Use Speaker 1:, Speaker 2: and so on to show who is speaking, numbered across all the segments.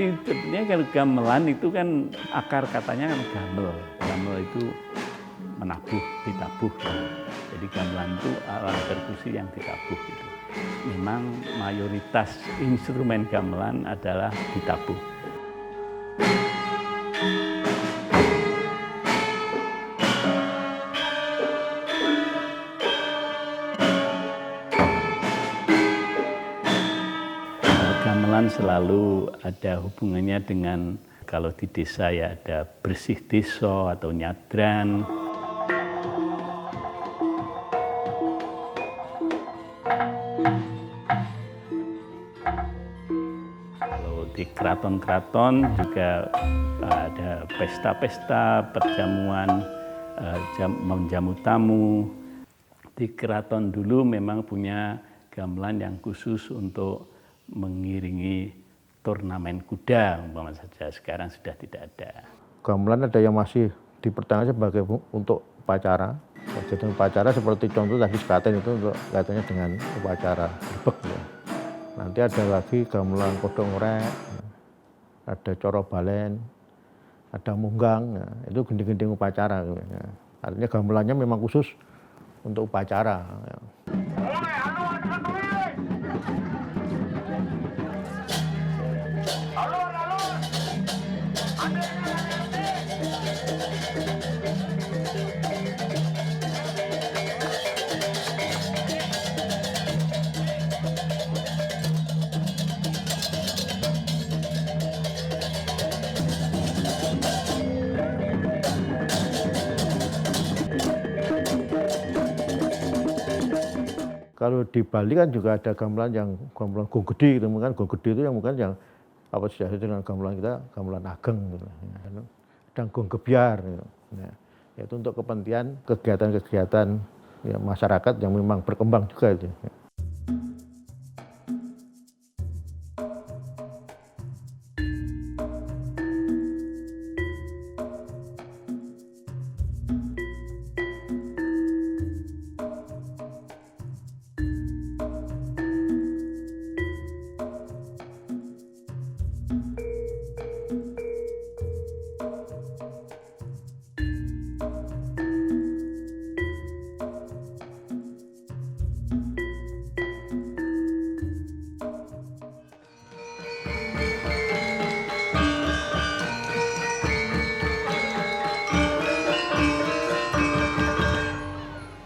Speaker 1: Jadi sebetulnya kalau gamelan itu kan akar katanya kan gamel. Gamel itu menabuh, ditabuh. Jadi gamelan itu alat perkusi yang ditabuh gitu. Memang mayoritas instrumen gamelan adalah ditabuh. Gamelan selalu ada hubungannya dengan kalau di desa ya ada bersih desa atau nyadran. Kalau di keraton-keraton juga ada pesta-pesta, perjamuan, menjamu tamu. Di keraton dulu memang punya gamelan yang khusus untuk mengiringi turnamen kuda, umpama saja. Sekarang sudah tidak ada.
Speaker 2: Gamelan ada yang masih dipertahankan sebagai untuk upacara. Jadi upacara seperti contoh tadi sekaten itu untuk kaitannya dengan upacara grebeg ya. Nanti ada lagi gamelan kodong orek, ada coro balen, ada munggang, ya. Itu gending-gending upacara. Ya. Artinya gamelannya memang khusus untuk upacara. Ya. Kalau di Bali kan juga ada gamelan yang gamelan gong gede gitu, kan gong gede itu yang bukan yang apa sih dengan gamelan kita gamelan ageng gitu. Ya. Dan gong gebyar gitu. Ya. Yaitu untuk kepentingan kegiatan-kegiatan ya, masyarakat yang memang berkembang juga itu. Ya.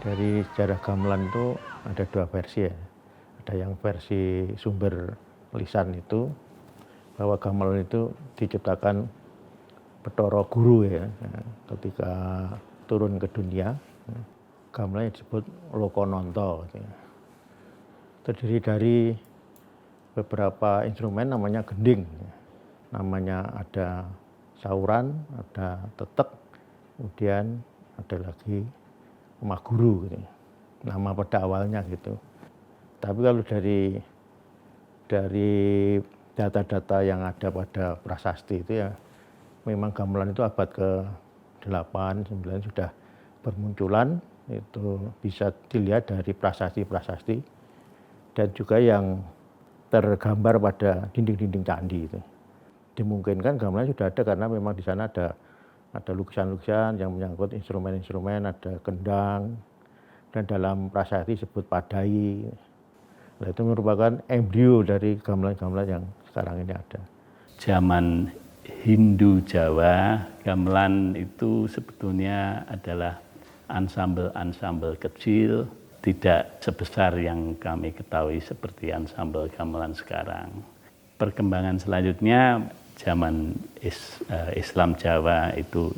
Speaker 2: Dari sejarah gamelan itu ada dua versi ya. Ada yang versi sumber lisan itu bahwa gamelan itu diciptakan Bathara Guru ya. Ketika turun ke dunia, gamelan yang disebut Lokonanta. Terdiri dari beberapa instrumen namanya gending. Namanya ada sauran, ada tetek, kemudian ada lagi Maguru gitu. Nama pada awalnya gitu. Tapi kalau dari data-data yang ada pada prasasti itu ya memang gamelan itu abad ke-8, 9 sudah bermunculan. Itu bisa dilihat dari prasasti-prasasti dan juga yang tergambar pada dinding-dinding candi itu. Dimungkinkan gamelan sudah ada karena memang di sana ada lukisan-lukisan yang menyangkut instrumen-instrumen, ada kendang, dan dalam prasasti disebut padai. Nah, itu merupakan embrio dari gamelan-gamelan yang sekarang ini ada.
Speaker 1: Zaman Hindu Jawa, gamelan itu sebetulnya adalah ansambel-ansambel kecil, tidak sebesar yang kami ketahui seperti ansambel gamelan sekarang. Perkembangan selanjutnya zaman Islam Jawa itu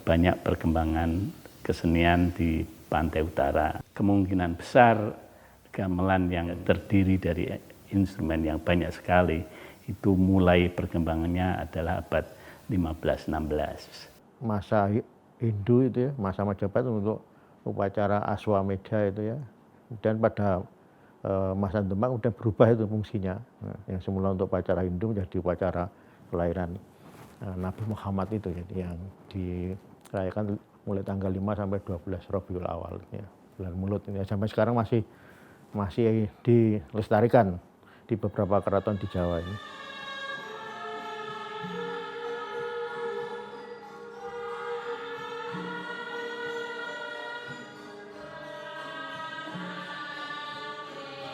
Speaker 1: banyak perkembangan kesenian di pantai utara. Kemungkinan besar gamelan yang terdiri dari instrumen yang banyak sekali itu mulai perkembangannya adalah abad 15-16.
Speaker 2: Masa Hindu itu ya, masa Majapahit untuk upacara Aswamedha itu ya. Dan pada masa Demak udah berubah itu fungsinya. Nah, yang semula untuk upacara Hindu menjadi upacara kelahiran Nabi Muhammad itu ya, yang dirayakan mulai tanggal 5 sampai 12 Rabiul Awal ya, bulan Mulut ini. Sampai sekarang masih dilestarikan di beberapa keraton di Jawa ini.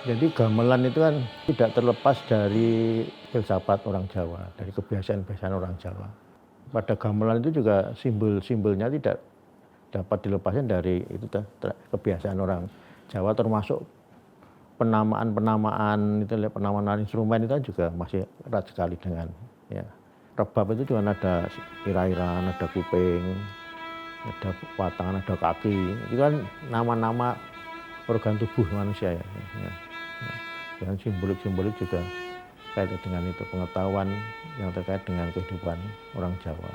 Speaker 2: Jadi gamelan itu kan tidak terlepas dari filsafat orang Jawa, dari kebiasaan-kebiasaan orang Jawa. Pada gamelan itu juga simbol-simbolnya tidak dapat dilepaskan dari itu kebiasaan orang Jawa, termasuk penamaan penamaan instrumen itu kan juga masih erat sekali dengan ya. Rebab itu juga ada ira-iraan, ada kuping, ada watangan, ada kaki. Itu kan nama-nama organ tubuh manusia ya. Dan simbolik-simbolik juga kaitan dengan itu, pengetahuan yang terkait dengan kehidupan orang Jawa.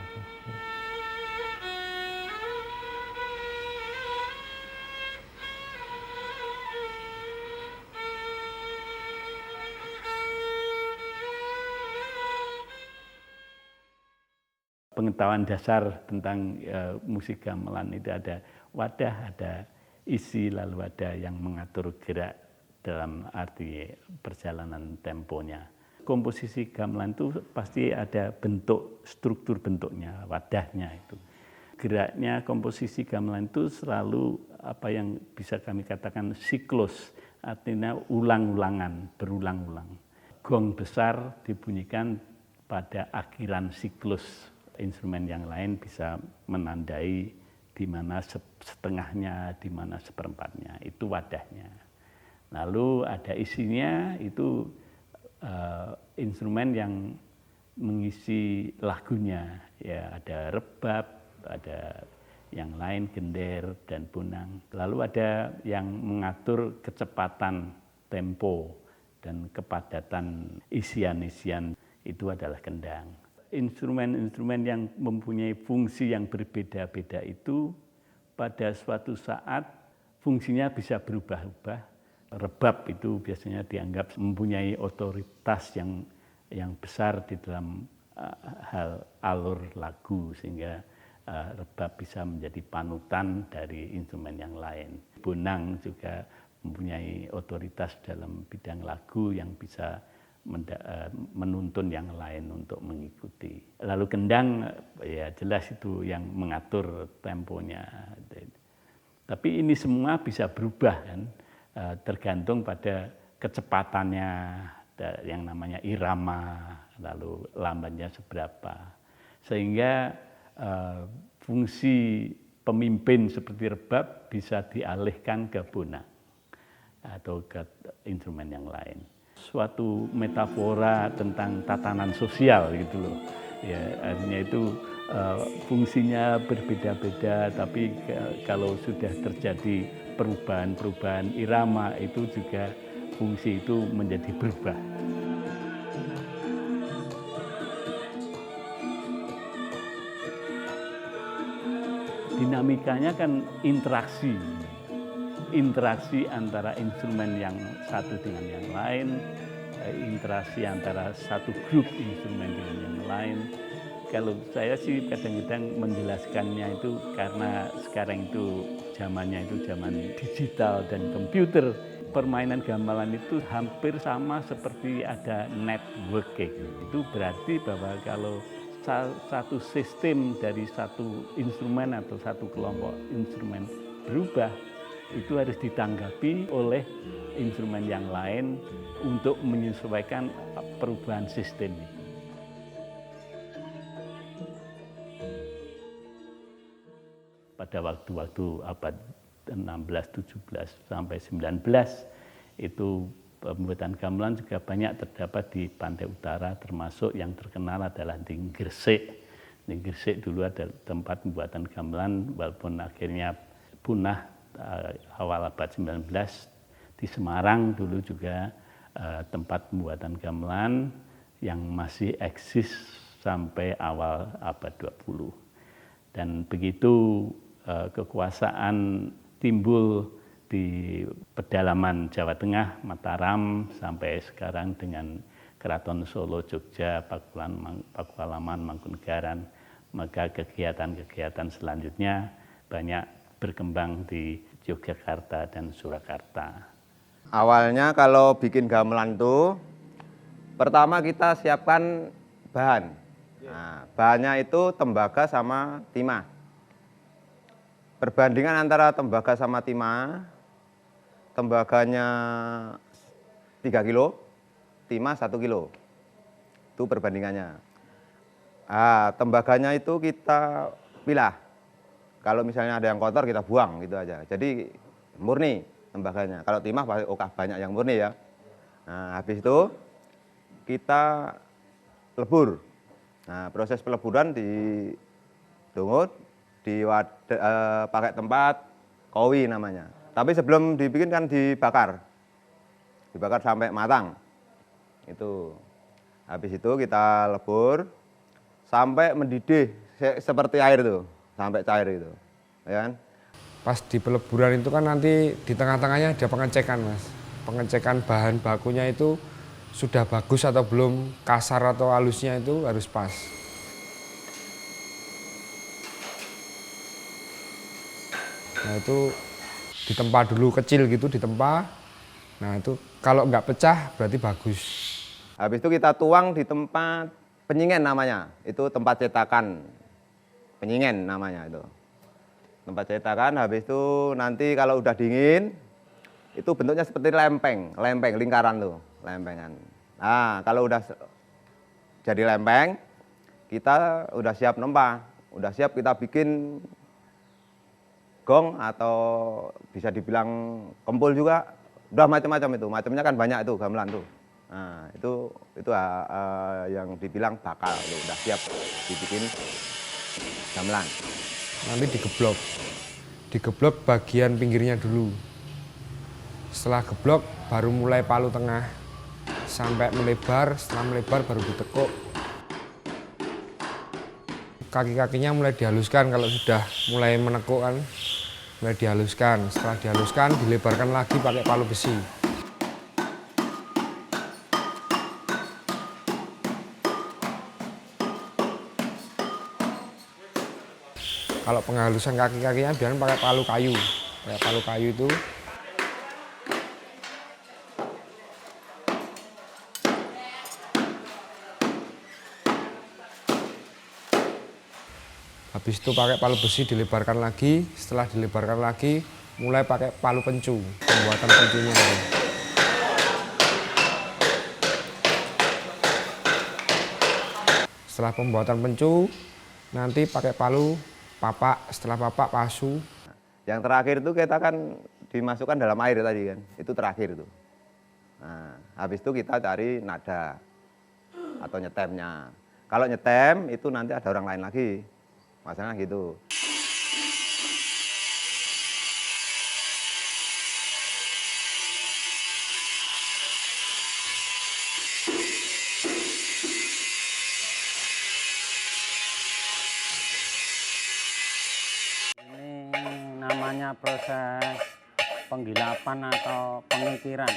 Speaker 1: Pengetahuan dasar tentang musik gamelan itu ada wadah, ada isi, lalu ada yang mengatur gerak dalam arti perjalanan temponya. Komposisi gamelan itu pasti ada bentuk, struktur bentuknya, wadahnya itu. Geraknya komposisi gamelan itu selalu apa yang bisa kami katakan siklus, artinya ulang-ulangan, berulang-ulang. Gong besar dibunyikan pada akhiran siklus. Instrumen yang lain bisa menandai di mana setengahnya, di mana seperempatnya, itu wadahnya. Lalu ada isinya, itu instrumen yang mengisi lagunya, ya ada rebab, ada yang lain gender dan bunang. Lalu ada yang mengatur kecepatan tempo dan kepadatan isian-isian, itu adalah kendang. Instrumen-instrumen yang mempunyai fungsi yang berbeda-beda itu pada suatu saat fungsinya bisa berubah-ubah. Rebab itu biasanya dianggap mempunyai otoritas yang besar di dalam hal alur lagu, sehingga rebab bisa menjadi panutan dari instrumen yang lain. Bonang juga mempunyai otoritas dalam bidang lagu yang bisa menuntun yang lain untuk mengikuti. Lalu kendang ya jelas itu yang mengatur temponya. Tapi ini semua bisa berubah kan, tergantung pada kecepatannya yang namanya irama, lalu lambannya seberapa. Sehingga fungsi pemimpin seperti rebab bisa dialihkan ke bonang atau ke instrumen yang lain. Suatu metafora tentang tatanan sosial gitu loh. Ya, artinya itu fungsinya berbeda-beda, tapi kalau sudah terjadi perubahan-perubahan irama itu juga fungsi itu menjadi berubah. Dinamikanya kan interaksi antara instrumen yang satu dengan yang lain, interaksi antara satu grup instrumen dengan yang lain. Kalau saya sih kadang-kadang menjelaskannya itu karena sekarang itu zamannya itu zaman digital dan komputer. Permainan gamelan itu hampir sama seperti ada networking. Itu berarti bahwa kalau satu sistem dari satu instrumen atau satu kelompok instrumen berubah, itu harus ditanggapi oleh instrumen yang lain untuk menyesuaikan perubahan sistem itu. Pada waktu-waktu abad 16, 17 sampai 19 itu pembuatan gamelan juga banyak terdapat di pantai utara, termasuk yang terkenal adalah di Gresik. Di Gresik dulu ada tempat pembuatan gamelan, walaupun akhirnya punah awal abad 19. Di Semarang dulu juga tempat pembuatan gamelan yang masih eksis sampai awal abad 20. Dan begitu kekuasaan timbul di pedalaman Jawa Tengah, Mataram, sampai sekarang dengan Keraton Solo, Jogja, Pakualaman, Mangkunegaran, maka kegiatan-kegiatan selanjutnya banyak berkembang di Yogyakarta dan Surakarta.
Speaker 3: Awalnya kalau bikin gamelan itu, pertama kita siapkan bahan. Nah, bahannya itu tembaga sama timah. Perbandingan antara tembaga sama timah, tembaganya 3 kilo, timah 1 kilo. Itu perbandingannya. Tembaganya itu kita pilah. Kalau misalnya ada yang kotor kita buang gitu aja. Jadi murni tembaganya. Kalau timah banyak yang murni ya. Nah, habis itu kita lebur. Nah, proses peleburan dungut, pakai tempat kowi namanya. Tapi sebelum dibikin kan dibakar sampai matang. Itu. Habis itu kita lebur sampai mendidih seperti air tuh, sampai cair itu, ya kan?
Speaker 4: Pas di peleburan itu kan nanti di tengah-tengahnya ada pengecekan, Mas. Pengecekan bahan bakunya itu sudah bagus atau belum, kasar atau halusnya itu harus pas. Nah itu ditempa dulu kecil gitu, ditempa. Nah itu kalau nggak pecah berarti bagus.
Speaker 3: Habis itu kita tuang di tempat penyingen namanya. Itu tempat cetakan penyingen namanya itu. Tempat cetakan, habis itu nanti kalau udah dingin, itu bentuknya seperti lempeng lingkaran tuh, lempengan. Nah kalau udah jadi lempeng, kita udah siap nempa, udah siap kita bikin gong atau bisa dibilang kempul juga, udah macam-macam itu, macamnya kan banyak itu gamelan tuh. Nah itu yang dibilang bakal, udah siap dibikin gamelan.
Speaker 4: Nanti digeblok bagian pinggirnya dulu. Setelah geblok baru mulai palu tengah sampai melebar, setelah melebar baru ditekuk. Kaki-kakinya mulai dihaluskan, kalau sudah mulai menekuk kan mulai dihaluskan. Setelah dihaluskan dilebarkan lagi pakai palu besi. Kalau penghalusan kaki-kakinya biasanya pakai palu kayu. Pakai palu kayu itu habis itu pakai palu besi dilebarkan lagi. Setelah dilebarkan lagi mulai pakai palu pencu, pembuatan pencunya itu. Setelah pembuatan pencu nanti pakai palu papak, setelah papak pasu.
Speaker 3: Yang terakhir itu kita kan dimasukkan dalam air tadi kan, itu terakhir itu. Nah, habis itu kita cari nada atau nyetemnya. Kalau nyetem itu nanti ada orang lain lagi, masalahnya gitu.
Speaker 5: Namanya proses penggilapan atau pengikiran,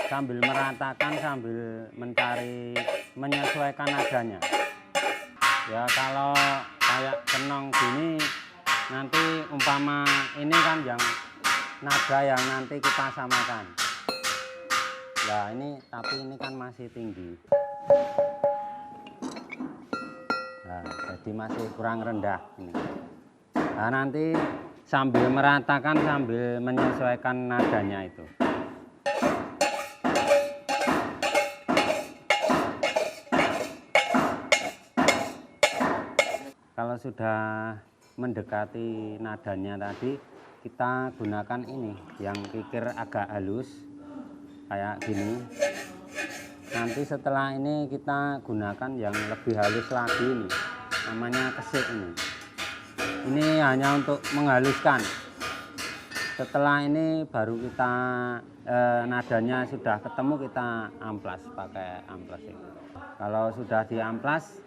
Speaker 5: sambil meratakan, sambil mencari, menyesuaikan nadanya. Ya kalau kayak kenong gini, nanti umpama ini kan yang nada yang nanti kita samakan. Nah ini, tapi ini kan masih tinggi. Nah, jadi masih kurang rendah ini. Nah nanti sambil meratakan, sambil menyesuaikan nadanya itu. Kalau sudah mendekati nadanya tadi, kita gunakan ini, yang kikir agak halus, kayak gini. Nanti setelah ini kita gunakan yang lebih halus lagi ini, namanya kesik ini. Ini hanya untuk menghaluskan. Setelah ini baru kita nadanya sudah ketemu, kita amplas pakai amplas itu. Kalau sudah diamplas,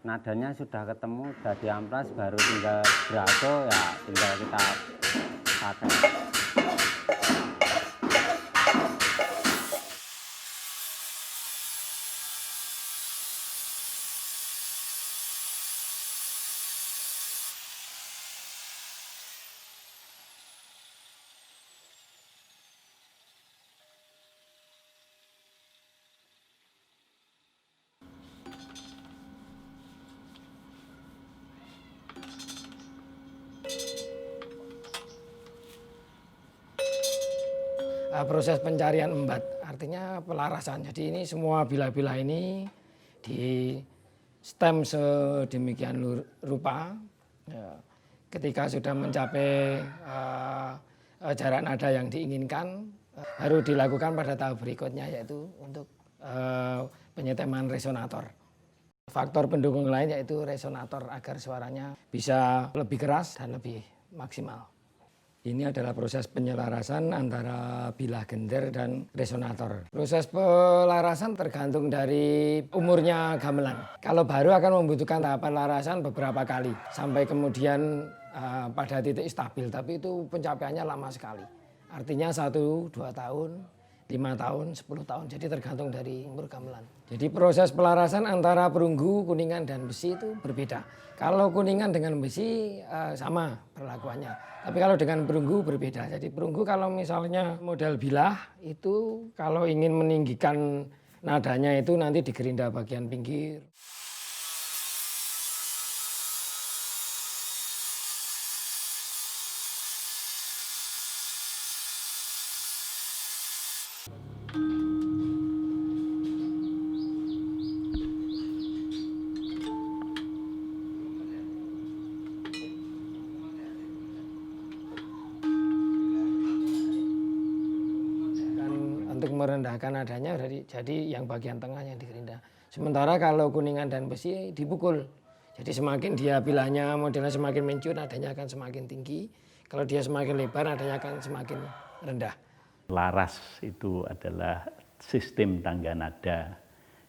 Speaker 5: nadanya sudah ketemu, sudah diamplas, baru tinggal braso, ya tinggal kita pakai.
Speaker 6: Proses pencarian embat. artinya pelarasan. Jadi ini semua bila-bila ini di stem sedemikian rupa. Ya, ketika sudah mencapai jarak nada yang diinginkan, baru dilakukan pada tahap berikutnya, yaitu untuk penyeteman resonator. Faktor pendukung lain yaitu resonator agar suaranya bisa lebih keras dan lebih maksimal. Ini adalah proses penyelarasan antara bilah gender dan resonator. Proses pelarasan tergantung dari umurnya gamelan. Kalau baru akan membutuhkan tahapan larasan beberapa kali sampai kemudian pada titik stabil, tapi itu pencapaiannya lama sekali. Artinya 1-2 tahun, 5 tahun, 10 tahun, jadi tergantung dari umur gamelan. Jadi proses pelarasan antara perunggu, kuningan, dan besi itu berbeda. Kalau kuningan dengan besi sama perlakuannya, tapi kalau dengan perunggu berbeda. Jadi perunggu kalau misalnya model bilah itu kalau ingin meninggikan nadanya itu nanti di gerinda bagian pinggir. Untuk merendahkan nadanya jadi yang bagian tengah yang digerinda. Sementara kalau kuningan dan besi dipukul. Jadi semakin dia bilahnya modelnya semakin mencur, nadanya akan semakin tinggi. Kalau dia semakin lebar, nadanya akan semakin rendah.
Speaker 1: Laras itu adalah sistem tangga nada.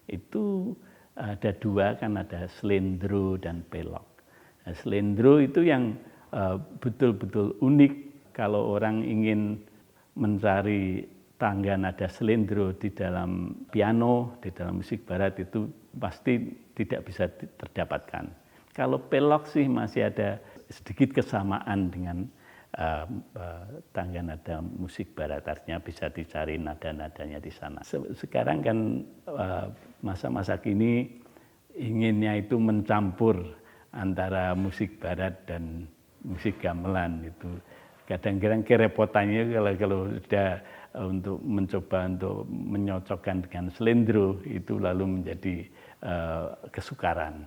Speaker 1: Itu ada dua, kan ada slendro dan pelok. Nah, slendro itu yang betul-betul unik. Kalau orang ingin mencari tangga nada slendro di dalam piano, di dalam musik barat itu pasti tidak bisa terdapatkan. Kalau pelok sih masih ada sedikit kesamaan dengan tangga nada musik barat, artinya bisa dicari nada-nadanya di sana. Sekarang kan masa-masa kini inginnya itu mencampur antara musik barat dan musik gamelan itu. Kadang-kadang kerepotannya kalau sudah untuk mencoba untuk menyocokkan dengan slendro itu lalu menjadi kesukaran.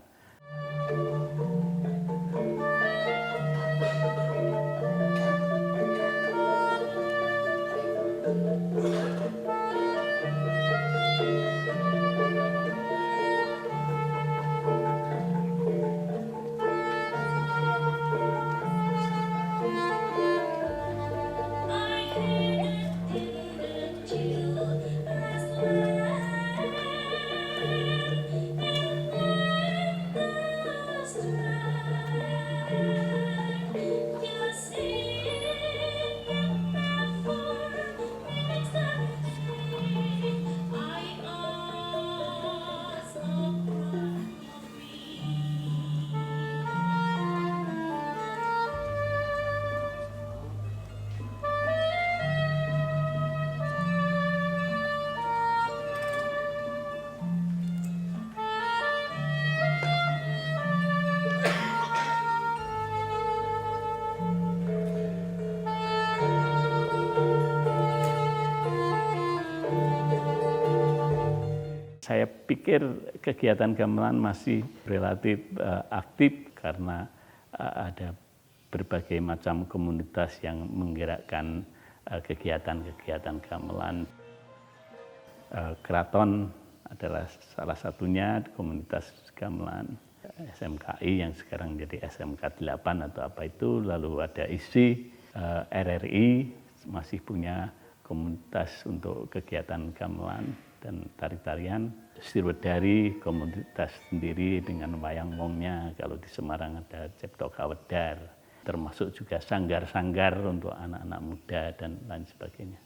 Speaker 1: Saya pikir kegiatan gamelan masih relatif aktif karena ada berbagai macam komunitas yang menggerakkan kegiatan-kegiatan gamelan. Keraton adalah salah satunya komunitas gamelan. SMKI yang sekarang jadi SMK 8 atau apa itu, lalu ada ISI, RRI masih punya komunitas untuk kegiatan gamelan dan tari-tarian. Sirwedari komunitas sendiri dengan wayang wongnya, kalau di Semarang ada Cipto Kawedar, termasuk juga sanggar-sanggar untuk anak-anak muda dan lain sebagainya.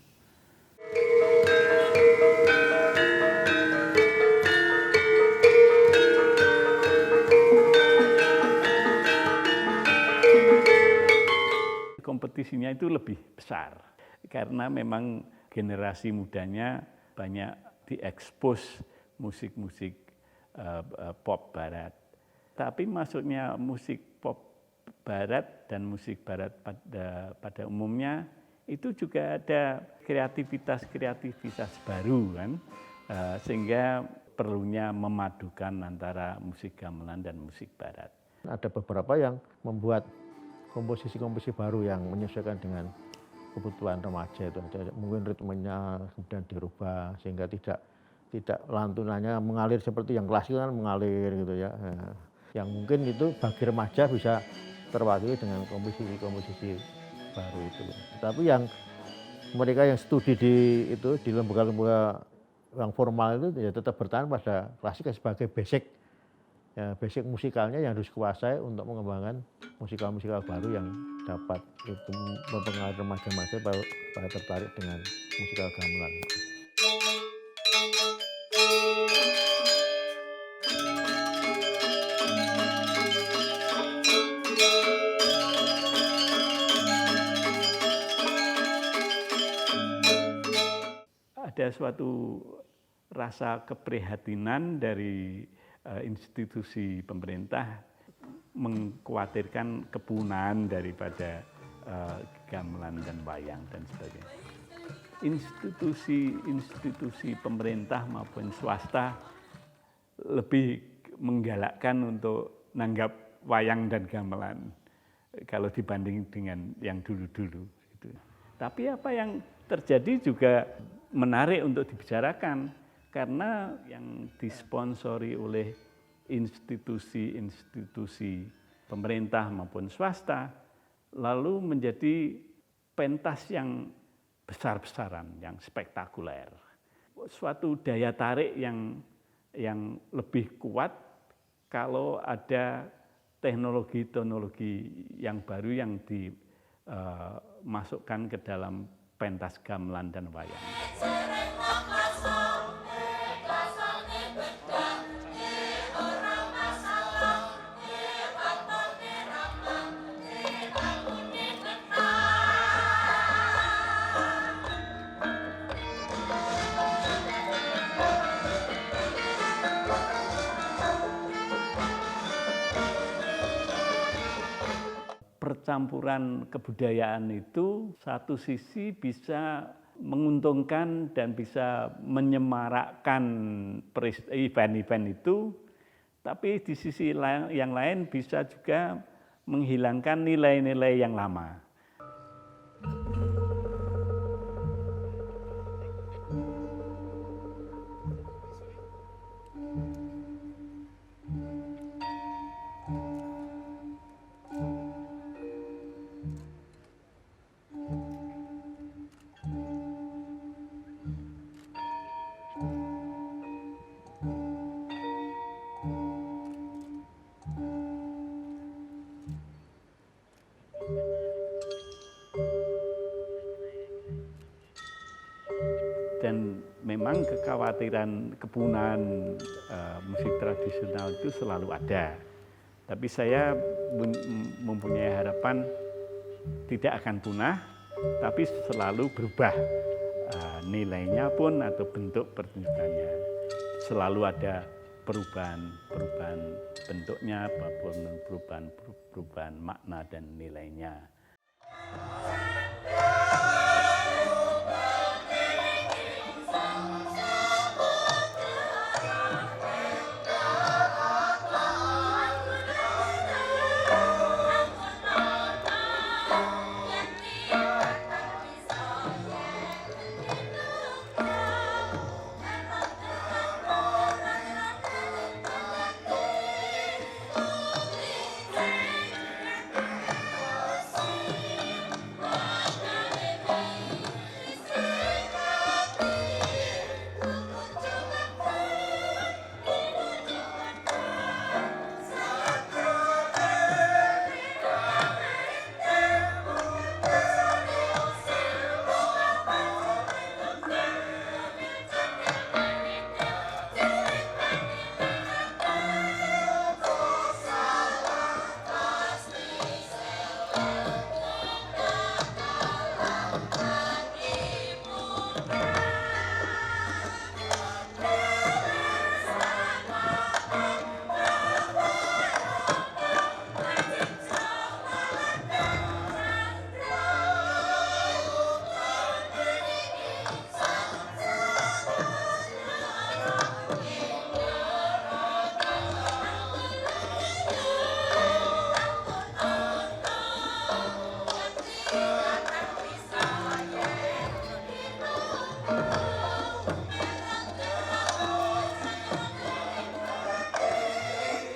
Speaker 1: Kompetisinya itu lebih besar karena memang generasi mudanya banyak diekspos musik-musik pop barat. Tapi masuknya musik pop barat dan musik barat pada umumnya itu juga ada kreativitas baru kan, sehingga perlunya memadukan antara musik gamelan dan musik barat.
Speaker 2: Ada beberapa yang membuat komposisi-komposisi baru yang menyesuaikan dengan kebutuhan remaja itu. Mungkin ritmenya kemudian dirubah sehingga tidak lantunannya mengalir seperti yang klasik kan mengalir gitu ya. Yang mungkin itu bagi remaja bisa terwakili dengan komposisi baru itu. Tetapi yang mereka yang studi di lembaga-lembaga yang formal itu ya tetap bertahan pada klasik sebagai basic musikalnya yang harus dikuasai untuk mengembangkan musikal baru yang dapat itu mempengaruhi remaja-remaja pada tertarik dengan musikal gamelan.
Speaker 1: Ada suatu rasa keprihatinan dari institusi pemerintah mengkhawatirkan kepunahan daripada gamelan dan wayang dan sebagainya. Institusi pemerintah maupun swasta lebih menggalakkan untuk nanggap wayang dan gamelan kalau dibanding dengan yang dulu-dulu. Tapi apa yang terjadi juga menarik untuk dibicarakan karena yang disponsori oleh institusi pemerintah maupun swasta lalu menjadi pentas yang besar-besaran, yang spektakuler. Suatu daya tarik yang lebih kuat kalau ada teknologi yang baru yang dimasukkan ke dalam pentas gamelan dan wayang. Percampuran kebudayaan itu satu sisi bisa menguntungkan dan bisa menyemarakkan event-event itu, tapi di sisi yang lain bisa juga menghilangkan nilai-nilai yang lama. Dan memang kekhawatiran kepunahan musik tradisional itu selalu ada. Tapi saya mempunyai harapan tidak akan punah, tapi selalu berubah. Nilainya pun atau bentuk pertunjukannya. Selalu ada perubahan bentuknya, perubahan makna dan nilainya.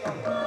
Speaker 3: Thank you.